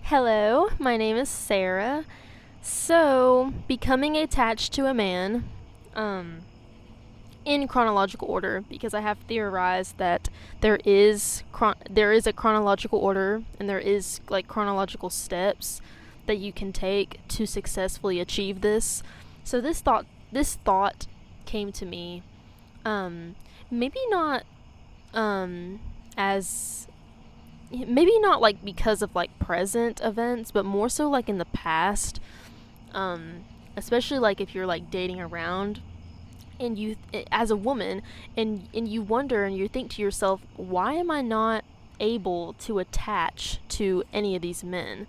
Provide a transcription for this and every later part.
Hello, my name is Sarah. So, becoming attached to a man, um, in chronological order, because I have theorized that there is a chronological order and there is like chronological steps that you can take to successfully achieve this. So this thought came to me, um, maybe not um as maybe not like because of like present events, but more so like in the past. Um, Especially like if you're like dating around and you as a woman and you wonder and you think to yourself, why am I not able to attach to any of these men?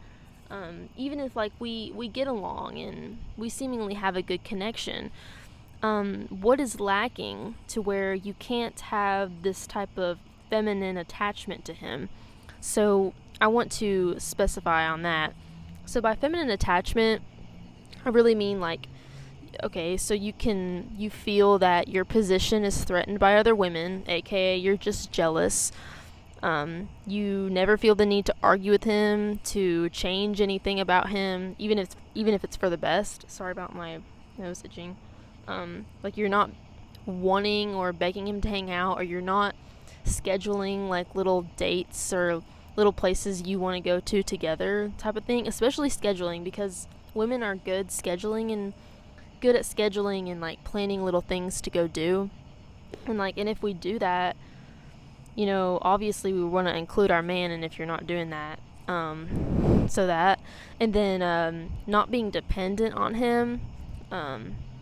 Even if like we get along and we seemingly have a good connection, what is lacking to where you can't have this type of feminine attachment to him? So I want to specify on that. So by feminine attachment, I really mean like, okay, so you feel that your position is threatened by other women, aka you're just jealous. You never feel the need to argue with him, to change anything about him, even if it's for the best. Sorry about my nose itching. Like you're not wanting or begging him to hang out, or you're not scheduling like little dates or little places you want to go to together type of thing, especially scheduling, because women are good at scheduling and like planning little things to go do. And if we do that, obviously we want to include our man, and if you're not doing that, so that, and then not being dependent on him,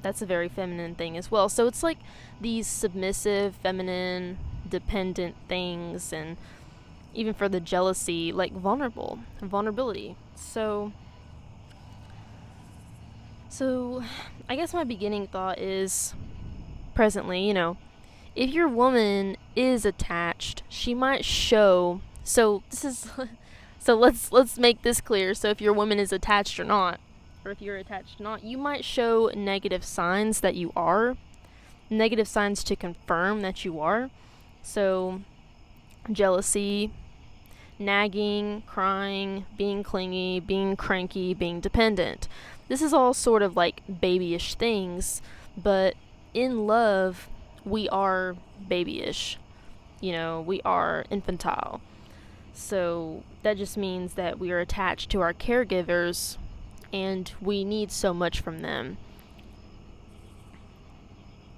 that's a very feminine thing as well. So it's like these submissive, feminine, dependent things, and even for the jealousy, like vulnerability. So I guess my beginning thought is, presently, if your woman is attached, she might show. So this is so let's make this clear. So if your woman is attached or not, or if you're attached or not, you might show negative signs that you are, negative signs to confirm that you are. So jealousy, nagging, crying, being clingy, being cranky, being dependent. This is all sort of like babyish things, but in love, we are babyish. We are infantile. So that just means that we are attached to our caregivers and we need so much from them.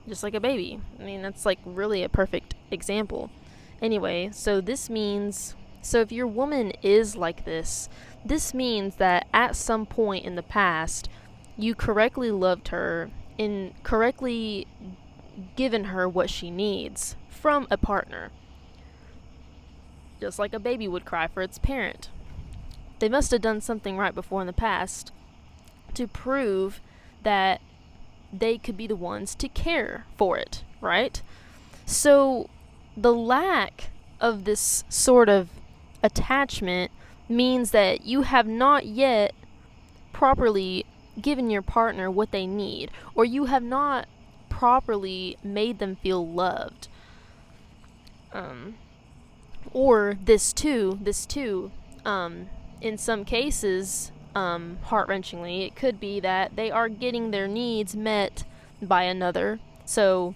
Just like a baby. I mean, that's like really a perfect example. Anyway, so if your woman is like this means that at some point in the past, you correctly loved her and correctly given her what she needs from a partner. Just like a baby would cry for its parent. They must have done something right before in the past to prove that they could be the ones to care for it, right? So the lack of this sort of attachment means that you have not yet properly given your partner what they need, or you have not properly made them feel loved. Or this too, in some cases, heart-wrenchingly, it could be that they are getting their needs met by another. So,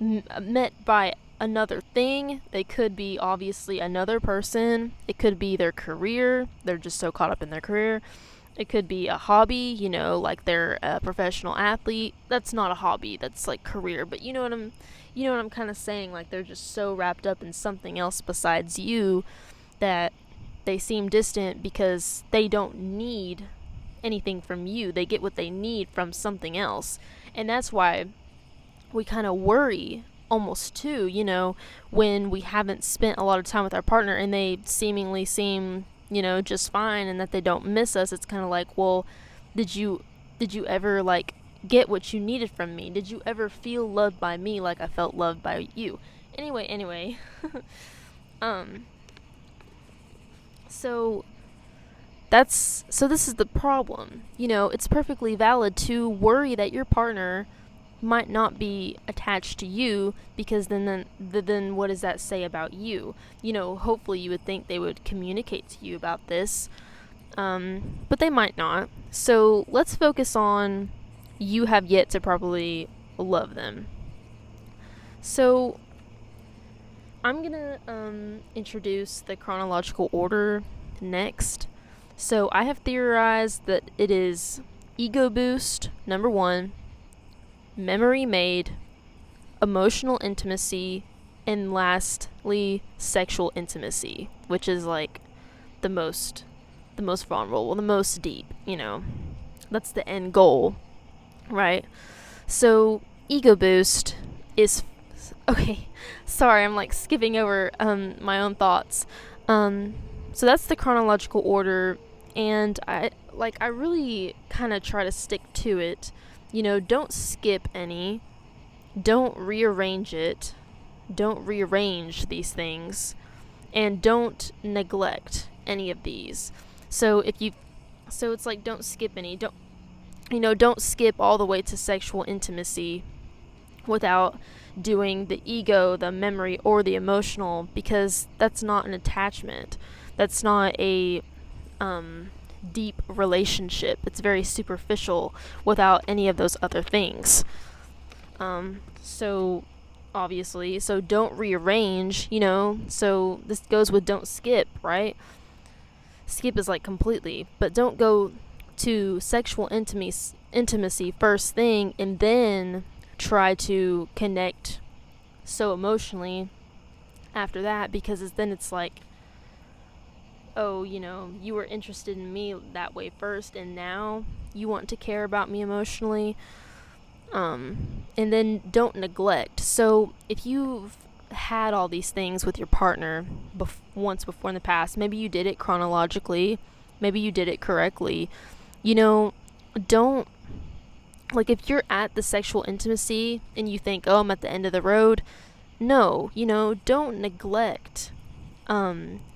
met by another thing. They could be obviously another person. It could be their career. They're just so caught up in their career. It could be a hobby, like they're a professional athlete. That's not a hobby, that's like career. But you know what I'm kind of saying, like they're just so wrapped up in something else besides you that they seem distant because they don't need anything from you. They get what they need from something else. And that's why we kind of worry almost too, when we haven't spent a lot of time with our partner and they seemingly seem, just fine, and that they don't miss us. It's kind of like, well, did you ever like get what you needed from me? Did you ever feel loved by me like I felt loved by you? Anyway. um so this is the problem. It's perfectly valid to worry that your partner might not be attached to you, because then what does that say about you? Hopefully you would think they would communicate to you about this. but they might not. So let's focus on you have yet to properly love them. So I'm gonna introduce the chronological order next. So I have theorized that it is ego boost, number 1, memory made, emotional intimacy, and lastly, sexual intimacy, which is like the most vulnerable, the most deep, That's the end goal, right? So ego boost is okay. Sorry, I'm like skipping over my own thoughts. So that's the chronological order, and I really kind of try to stick to it. Don't skip any. Don't rearrange it. Don't rearrange these things, and don't neglect any of these. So it's like don't skip any. Don't skip all the way to sexual intimacy without doing the ego, the memory, or the emotional, because that's not an attachment. That's not a deep relationship. It's very superficial without any of those other things. So obviously, so don't rearrange, so this goes with don't skip, right? Skip is like completely, but don't go to sexual intimacy first thing and then try to connect so emotionally after that, because then it's like, oh, you were interested in me that way first, and now you want to care about me emotionally. And then don't neglect. So if you've had all these things with your partner once before in the past, maybe you did it chronologically, maybe you did it correctly, don't, like, if you're at the sexual intimacy and you think, oh, I'm at the end of the road, no, don't neglect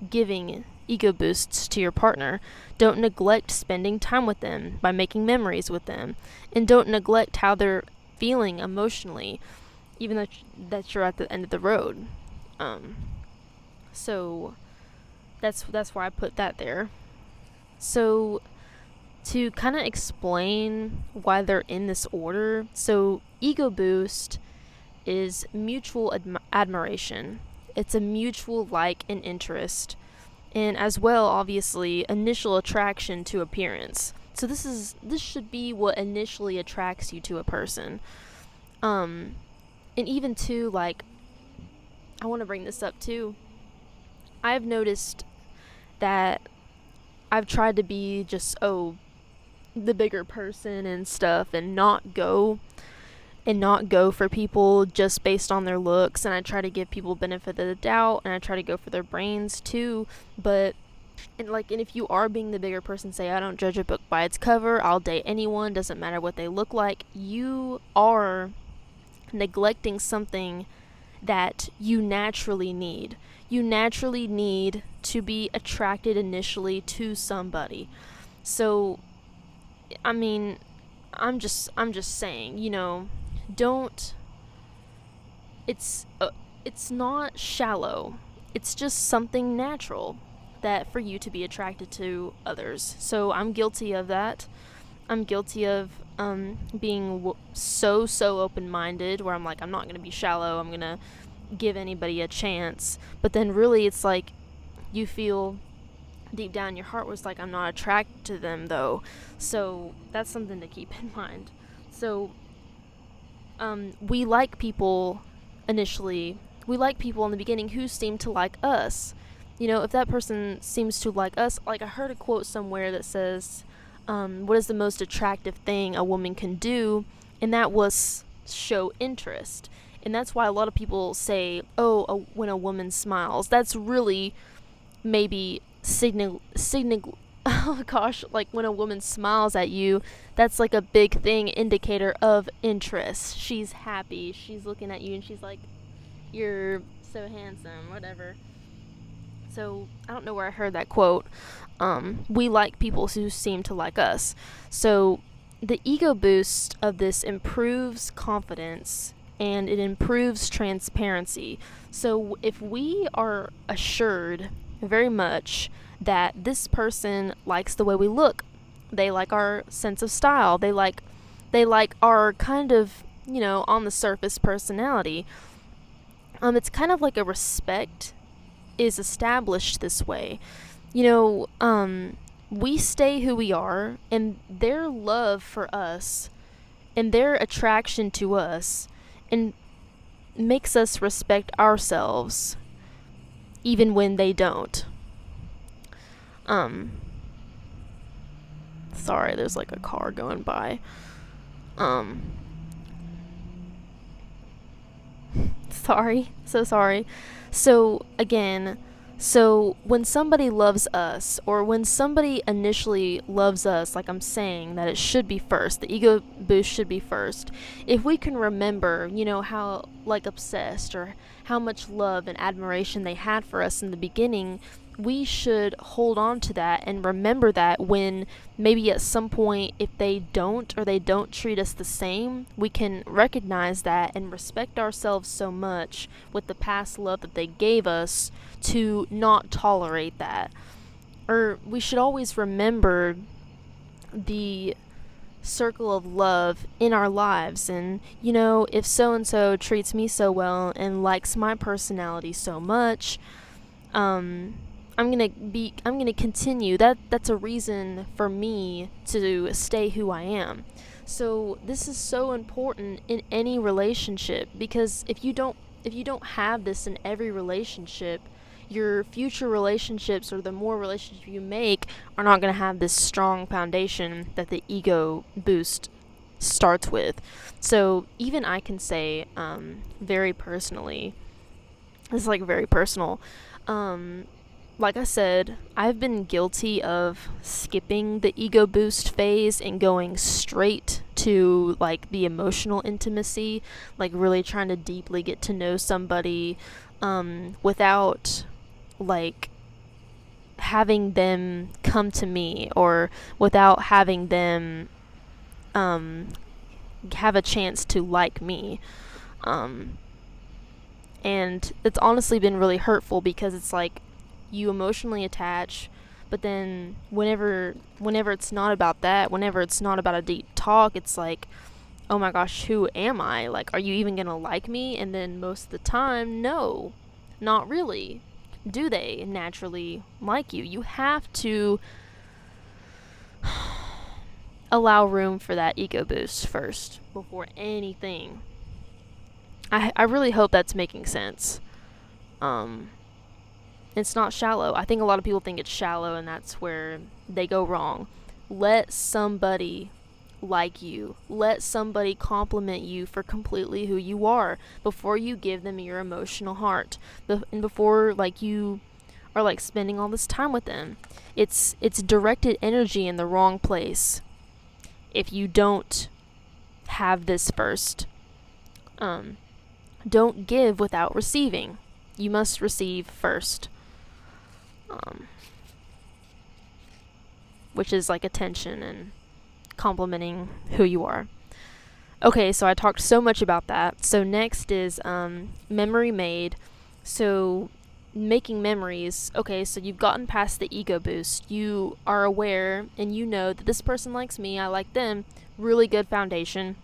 giving ego boosts to your partner. Don't neglect spending time with them by making memories with them, and don't neglect how they're feeling emotionally, even though that you're at the end of the road. So that's why I put that there. So to kind of explain why they're in this order, so ego boost is mutual admiration. It's a mutual like and interest, and as well, obviously, initial attraction to appearance. So this should be what initially attracts you to a person. And even too, like, I want to bring this up too. I've noticed that I've tried to be just the bigger person and stuff, and not go for people just based on their looks, and I try to give people benefit of the doubt, and I try to go for their brains too. But and if you are being the bigger person, say, I don't judge a book by its cover, I'll date anyone, doesn't matter what they look like, you are neglecting something that you naturally need. You naturally need to be attracted initially to somebody. So I mean, I'm just saying, don't, it's not shallow. It's just something natural that for you to be attracted to others. So I'm guilty of that. I'm guilty of being so open-minded, where I'm like, I'm not going to be shallow. I'm going to give anybody a chance. But then really it's like you feel deep down in your heart was like, I'm not attracted to them though. So that's something to keep in mind. So we like people initially. We like people in the beginning who seem to like us. If that person seems to like us, like I heard a quote somewhere that says, what is the most attractive thing a woman can do? And that was show interest. And that's why a lot of people say, when a woman smiles, that's really maybe signal oh gosh, like when a woman smiles at you, that's like a big thing, indicator of interest. She's happy, she's looking at you, and she's like, you're so handsome, whatever. So I don't know where I heard that quote. We like people who seem to like us. So the ego boost of this improves confidence, and it improves transparency. So if we are assured very much that this person likes the way we look. They like our sense of style. They like our kind of, on the surface personality. It's kind of like a respect is established this way. We stay who we are, and their love for us and their attraction to us and makes us respect ourselves even when they don't. Sorry, there's like a car going by. Sorry, so sorry. So again, when somebody loves us, or when somebody initially loves us, like I'm saying, that it should be first, the ego boost should be first. If we can remember, how like obsessed or how much love and admiration they had for us in the beginning, we should hold on to that and remember that when maybe at some point, if they don't, or they don't treat us the same, we can recognize that and respect ourselves so much with the past love that they gave us to not tolerate that. Or we should always remember the circle of love in our lives, and if so and so treats me so well and likes my personality so much, I'm gonna continue. That's a reason for me to stay who I am. So this is so important in any relationship, because if you don't have this in every relationship, your future relationships, or the more relationships you make, are not going to have this strong foundation that the ego boost starts with. So even I can say, very personally, this is like very personal, like I said, I've been guilty of skipping the ego boost phase and going straight to like the emotional intimacy, like really trying to deeply get to know somebody, without like having them come to me, or without having them have a chance to like me. And it's honestly been really hurtful, because it's like you emotionally attach, but then whenever it's not about that, whenever it's not about a deep talk, it's like, oh my gosh, who am I? Like, are you even gonna like me? And then most of the time, no, not really. Do they naturally like you? You have to allow room for that ego boost first before anything. I really hope that's making sense. It's not shallow. I think a lot of people think it's shallow, and that's where they go wrong. Let somebody like you. Let somebody compliment you for completely who you are before you give them your emotional heart. And before like you are like spending all this time with them. It's directed energy in the wrong place if you don't have this first. Don't give without receiving. You must receive first. Which is like attention and complimenting who you are. Okay, so I talked so much about that. So next is memory made. So making memories. Okay, so you've gotten past the ego boost. You are aware and you know that this person likes me, I like them. Really good foundation.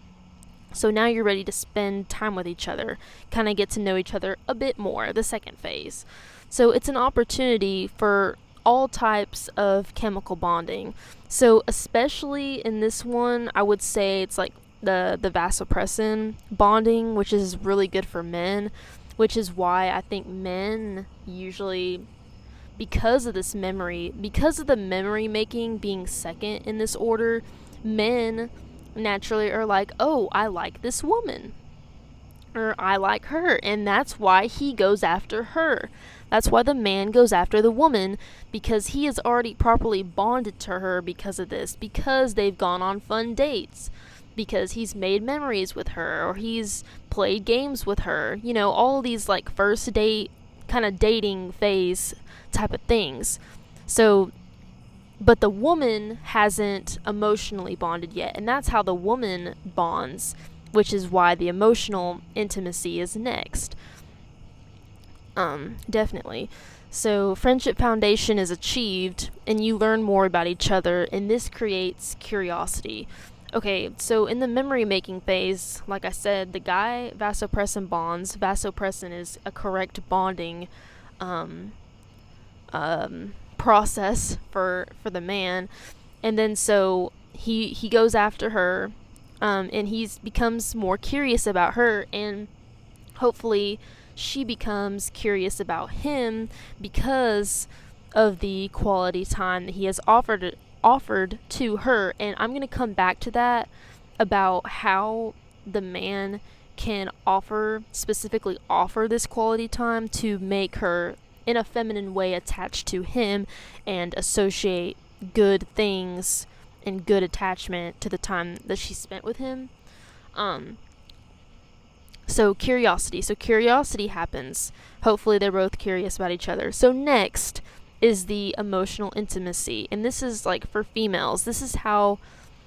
So now you're ready to spend time with each other, kind of get to know each other a bit more, the second phase. So it's an opportunity for all types of chemical bonding. So especially in this one, I would say it's like the vasopressin bonding, which is really good for men, which is why I think men usually, because of this memory, because of the memory making being second in this order, men naturally are like, oh, I like this woman, or I like her, and that's why he goes after her. That's why the man goes after the woman, because he is already properly bonded to her because of this, because they've gone on fun dates, because he's made memories with her, or he's played games with her, all of these like first date kind of dating phase type of things. So, but the woman hasn't emotionally bonded yet, and that's how the woman bonds, which is why the emotional intimacy is next. Definitely. So friendship foundation is achieved, and you learn more about each other, and this creates curiosity. Okay, so in the memory making phase, like I said, the guy vasopressin bonds. Vasopressin is a correct bonding um, process for the man, and then so he goes after her, and he's becomes more curious about her, and hopefully she becomes curious about him because of the quality time that he has offered to her. And I'm going to come back to that about how the man can specifically offer this quality time to make her in a feminine way attached to him and associate good things and good attachment to the time that she spent with him. So curiosity happens. Hopefully they're both curious about each other. So next is the emotional intimacy. And this is like for females. This is how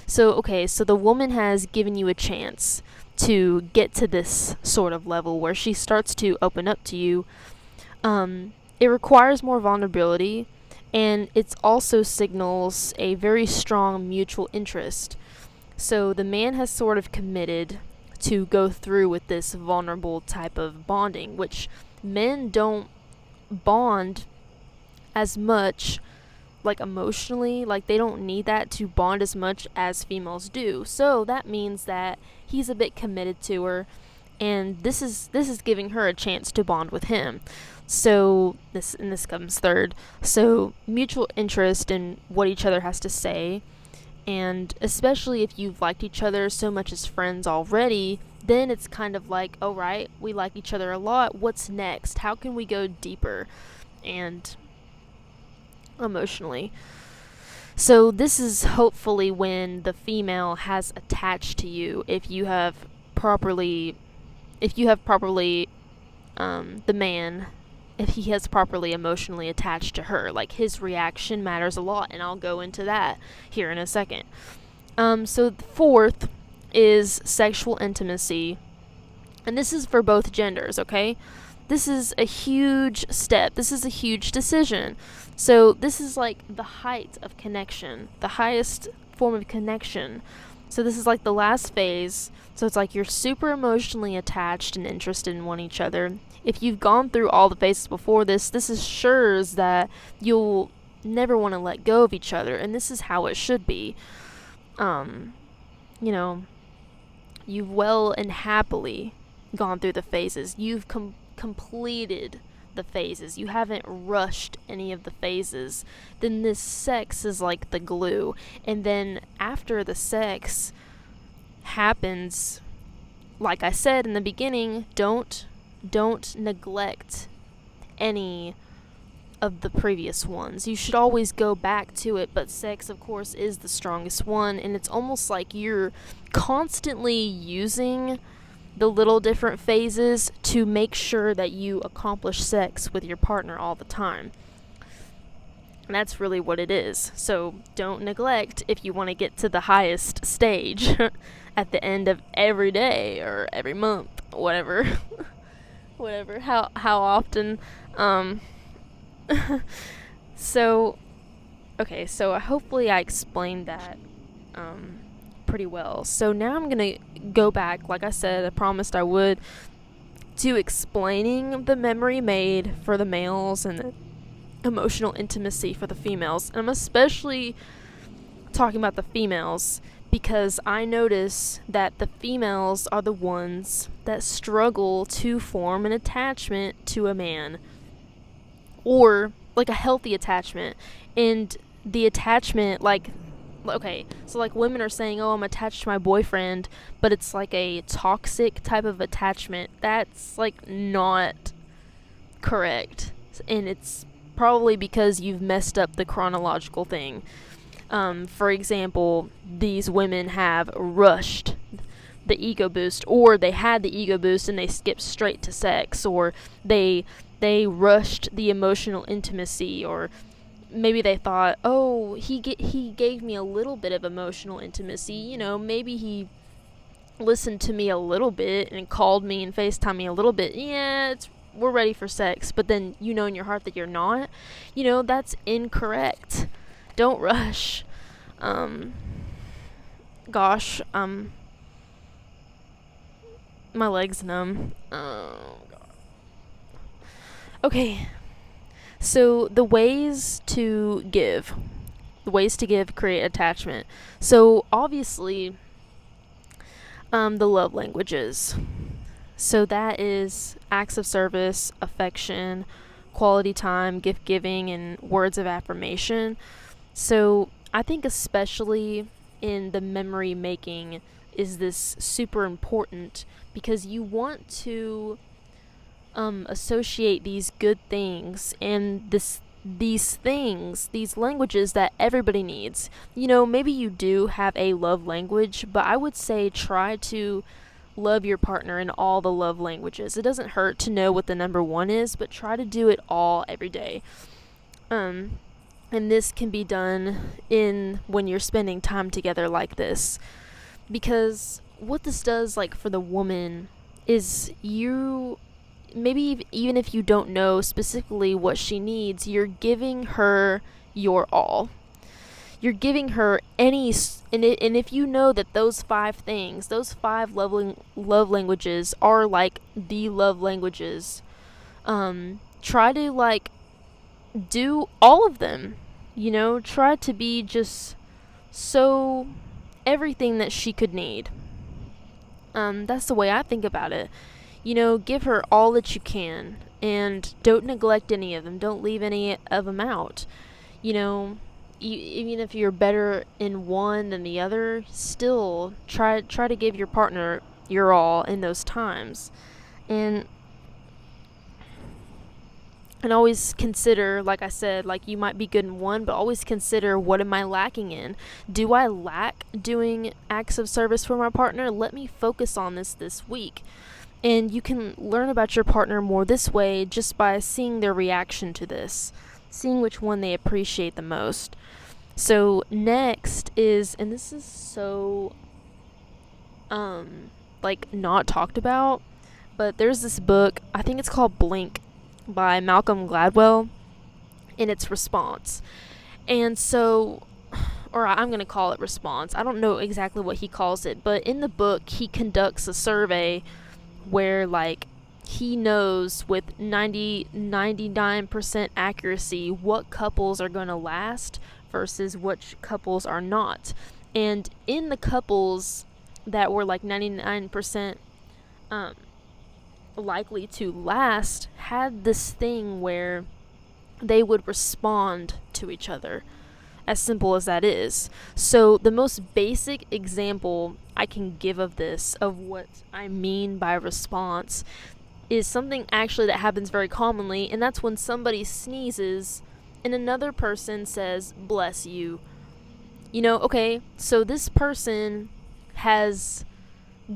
so the woman has given you a chance to get to this sort of level where she starts to open up to you. It requires more vulnerability, and it also signals a very strong mutual interest. So the man has sort of committed to go through with this vulnerable type of bonding, which men don't bond as much, like emotionally, like they don't need that to bond as much as females do. So that means that he's a bit committed to her, and this is giving her a chance to bond with him. So this comes third. So mutual interest in what each other has to say, and especially if you've liked each other so much as friends already, then it's kind of like, all right, we like each other a lot. What's next? How can we go deeper and emotionally? So this is hopefully when the female has attached to you. If you have properly, the man, if he has properly emotionally attached to her, like his reaction matters a lot, and I'll go into that here in a second. So the fourth is sexual intimacy, and this is for both genders, okay? This is a huge step. This is a huge decision. So this is like the height of connection, the highest form of connection. So this is like the last phase. So it's like you're super emotionally attached and interested in one each other. If you've gone through all the phases before this assures that you'll never want to let go of each other, and this is how it should be. You've well and happily gone through the phases. You've completed the phases. You haven't rushed any of the phases. Then this sex is like the glue. And then after the sex happens, like I said in the beginning, don't neglect any of the previous ones. You should always go back to it, but sex, of course, is the strongest one, and it's almost like you're constantly using the little different phases to make sure that you accomplish sex with your partner all the time. And that's really what it is. So don't neglect if you want to get to the highest stage at the end of every day or every month, whatever. How often. So hopefully I explained that pretty well. So now I'm going to go back, like I said, I promised I would, to explaining the memory made for the males and the emotional intimacy for the females. And I'm especially talking about the females because I notice that the females are the ones that struggle to form an attachment to a man, or like a healthy attachment. And the attachment, like, okay, so like women are saying, oh, I'm attached to my boyfriend, but it's like a toxic type of attachment. That's like not correct, and it's probably because you've messed up the chronological thing. For example, these women have rushed the ego boost, or they had the ego boost and they skipped straight to sex, or they rushed the emotional intimacy, or maybe they thought, oh, he gave me a little bit of emotional intimacy, maybe he listened to me a little bit and called me and FaceTimed me a little bit. Yeah, it's we're ready for sex, but then you know in your heart that you're not, that's incorrect. Don't rush. Gosh, my leg's numb. Oh, God. Okay, so the ways to give. The ways to give create attachment. So obviously, the love languages. So that is acts of service, affection, quality time, gift giving, and words of affirmation. So I think especially in the memory making is this super important because you want to associate these good things and these languages that everybody needs. Maybe you do have a love language, but I would say try to love your partner in all the love languages. It doesn't hurt to know what the number one is, but try to do it all every day. And this can be done when you're spending time together like this. Because what this does, like, for the woman is maybe even if you don't know specifically what she needs, you're giving her your all. You're giving her and if you know that those 5 things, those 5 love languages are like the love languages, try to like do all of them. Try to be just so everything that she could need. That's the way I think about it. Give her all that you can and don't neglect any of them. Don't leave any of them out. Even if you're better in one than the other, still try to give your partner your all in those times. And always consider, like I said, like you might be good in one, but always consider, what am I lacking in? Do I lack doing acts of service for my partner? Let me focus on this week. And you can learn about your partner more this way just by seeing their reaction to this, seeing which one they appreciate the most. So next is, and this is so not talked about, but there's this book, I think it's called Blink by Malcolm Gladwell, and it's response. And so, or I'm going to call it response. I don't know exactly what he calls it, but in the book he conducts a survey where he knows with 99% accuracy what couples are going to last versus which couples are not. And in the couples that were 99% likely to last had this thing where they would respond to each other, as simple as that is. So the most basic example I can give of this, of what I mean by response, is something actually that happens very commonly, and that's when somebody sneezes and another person says, "Bless you." Okay, so this person has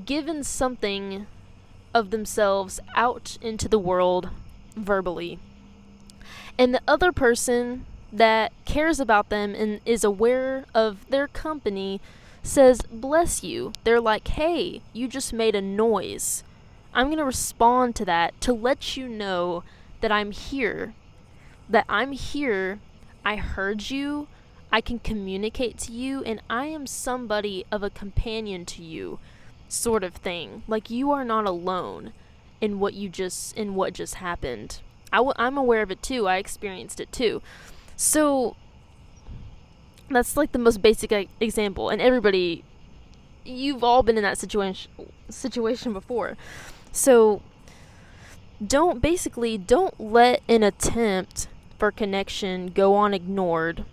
given something of themselves out into the world verbally. And the other person that cares about them and is aware of their company says, "Bless you." They're like, "Hey, you just made a noise. I'm going to respond to that to let you know that I'm here. I heard you. I can communicate to you, and I am somebody of a companion to you," sort of thing. Like, you are not alone in what just happened. I'm aware of it too. I experienced it too. So that's the most basic example, and everybody, you've all been in that situation before. So don't let an attempt for connection go unignored.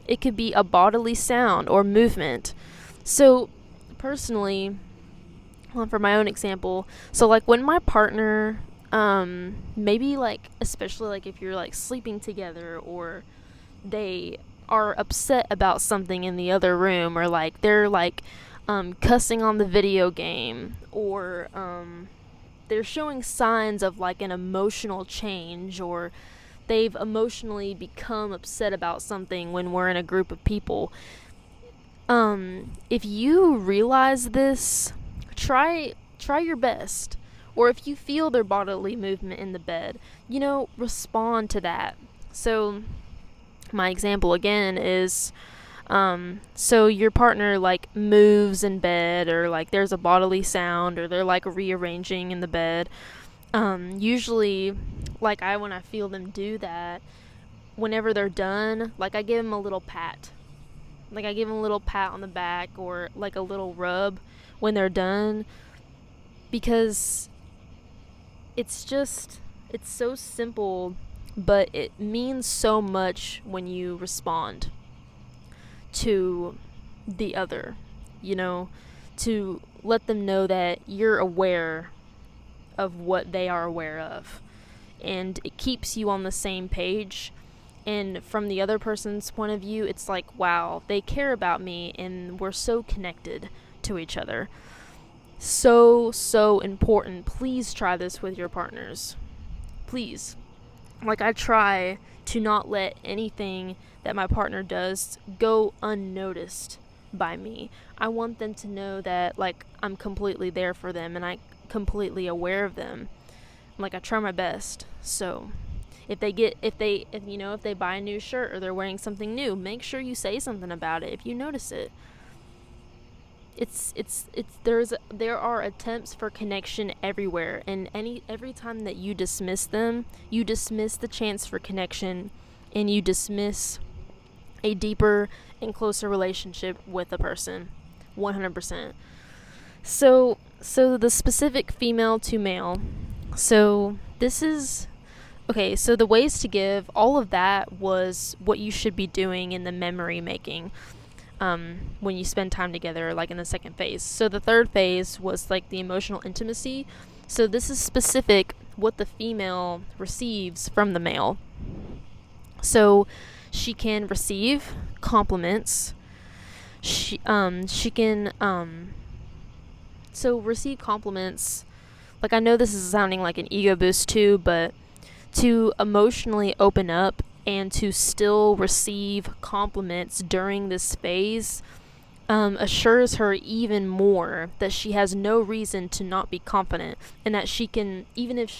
It could be a bodily sound or movement. So personally, for my own example, so when my partner, maybe especially if you're sleeping together, or they are upset about something in the other room, or they're cussing on the video game, or they're showing signs of an emotional change, or they've emotionally become upset about something when we're in a group of people. If you realize this, try your best. or if you feel their bodily movement in the bed, respond to that. So my example again is, so your partner like moves in bed, or like there's a bodily sound, or they're like rearranging in the bed. Usually, like when I feel them do that, whenever they're done, like I give them a little pat. Like I give them a little pat on the back, or like a little rub when they're done, because it's so simple, but it means so much when you respond to the other, to let them know that you're aware of what they are aware of. And it keeps you on the same page. And from the other person's point of view, it's like, wow, they care about me and we're so connected to each other. So important. Please try this with your partners. Please. Like, I try to not let anything that my partner does go unnoticed by me. I want them to know that, like, I'm completely there for them and I'm completely aware of them. Like, I try my best. So if they buy a new shirt or they're wearing something new, make sure you say something about it if you notice it. There are attempts for connection everywhere, and every time that you dismiss them, you dismiss the chance for connection, and you dismiss a deeper and closer relationship with a person. 100%. So the specific female to male. So this is okay. So the ways to give, all of that was what you should be doing in the memory making. When you spend time together, like in the second phase. So the third phase was like the emotional intimacy. So this is specific what the female receives from the male. So she can receive compliments. She can receive compliments. Like, I know this is sounding like an ego boost too, but to emotionally open up and to still receive compliments during this phase assures her even more that she has no reason to not be confident, and that she can, even if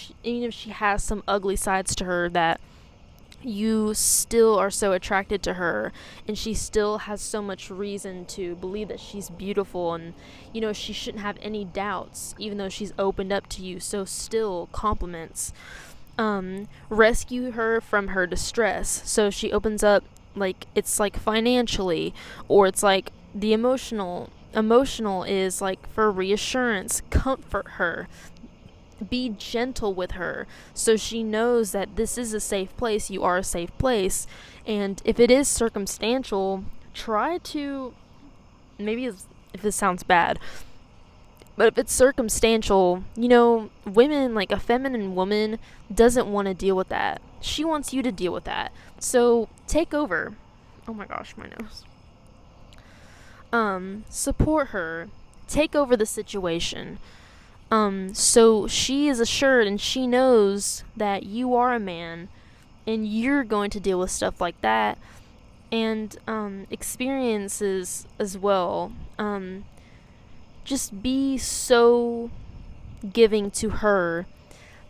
she has some ugly sides to her, that you still are so attracted to her, and she still has so much reason to believe that she's beautiful, and she shouldn't have any doubts even though she's opened up to you. So still compliments. Rescue her from her distress. So she opens up, like, it's like financially, or it's like the emotional is like for reassurance. Comfort her, be gentle with her, so she knows that this is a safe place, you are a safe place. And if it is circumstantial, try to, maybe if this sounds bad, but if it's circumstantial, women, like a feminine woman, doesn't want to deal with that. She wants you to deal with that. So take over. Oh my gosh, my nose. Support her. Take over the situation. So she is assured and she knows that you are a man and you're going to deal with stuff like that. And experiences as well. Just be so giving to her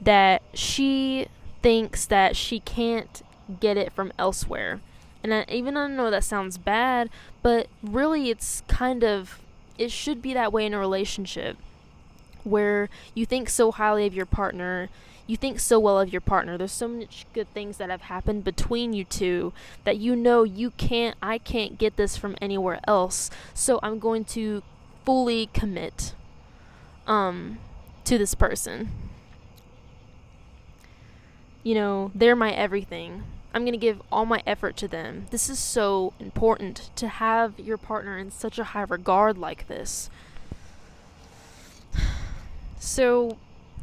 that she thinks that she can't get it from elsewhere. And I know that sounds bad, but really it should be that way in a relationship, where you think so highly of your partner, you think so well of your partner. There's so much good things that have happened between you two that I can't get this from anywhere else. So I'm going to fully commit to this person. They're my everything. I'm going to give all my effort to them. This is so important, to have your partner in such a high regard like this. So,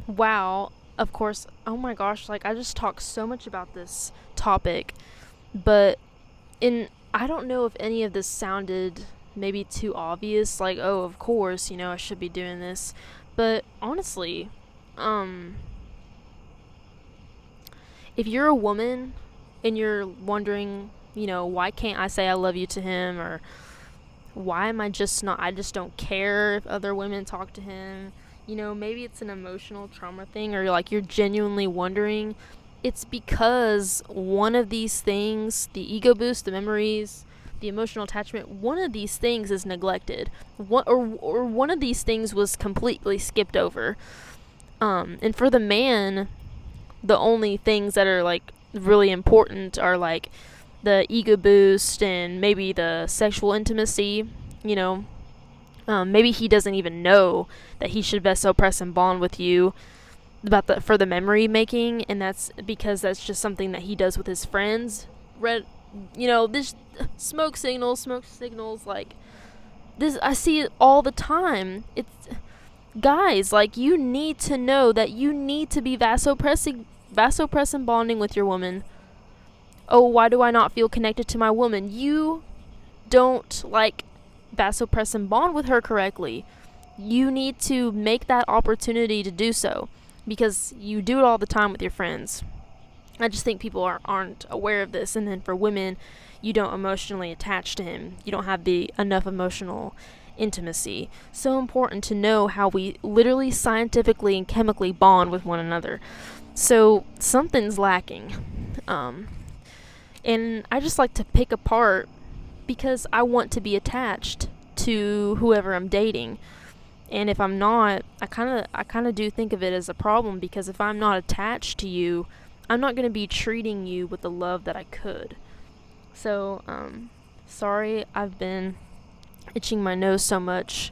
wow, of course, oh my gosh, like, I just talked so much about this topic, but I don't know if any of this sounded maybe too obvious, like, oh, of course, I should be doing this. But honestly, if you're a woman and you're wondering, why can't I say I love you to him, or why am I just don't care if other women talk to him, maybe it's an emotional trauma thing, or like you're genuinely wondering, it's because one of these things, the ego boost, the memories, the emotional attachment, one of these things is neglected. Or one of these things was completely skipped over. And for the man, the only things that are like really important are like the ego boost and maybe the sexual intimacy, you know. Maybe he doesn't even know that he should vasopress and bond with you for the memory making, and that's because that's just something that he does with his friends. This smoke signals, like this, I see it all the time. It's guys, like, you need to know that you need to be vasopressing bonding with your woman. Oh, why do I not feel connected to my woman? You don't like vasopress and bond with her correctly. You need to make that opportunity to do so, because you do it all the time with your friends. I just think people aren't aware of this. And then for women, you don't emotionally attach to him. You don't have the enough emotional intimacy. So important to know how we literally scientifically and chemically bond with one another. So something's lacking. And I just like to pick apart, because I want to be attached to whoever I'm dating. And if I'm not, I kind of do think of it as a problem, because if I'm not attached to you, I'm not going to be treating you with the love that I could. So, sorry, I've been itching my nose so much.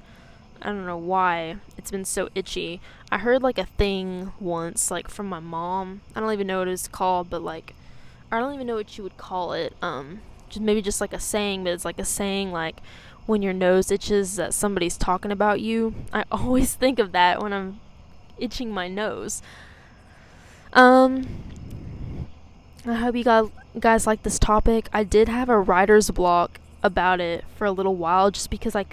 I don't know why it's been so itchy. I heard like a thing once, like from my mom. I don't even know what it's called, but like, I don't even know what you would call it. Just like a saying, but it's like a saying like, when your nose itches that somebody's talking about you. I always think of that when I'm itching my nose. I hope you guys like this topic. I did have a writer's block about it for a little while, just because I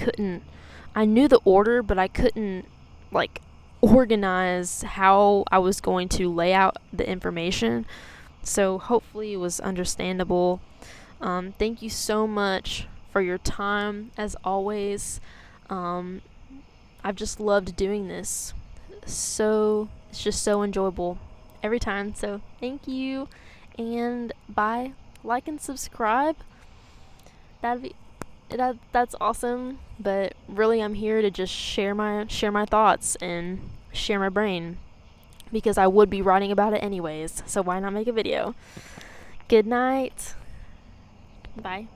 knew the order, but I couldn't like organize how I was going to lay out the information. So hopefully it was understandable. Thank you so much for your time, as always. I've just loved doing this. So it's just so enjoyable every time. So thank you, and bye. Like and subscribe. That's awesome. But really, I'm here to just share my thoughts and share my brain, because I would be writing about it anyways. So why not make a video? Good night. Bye.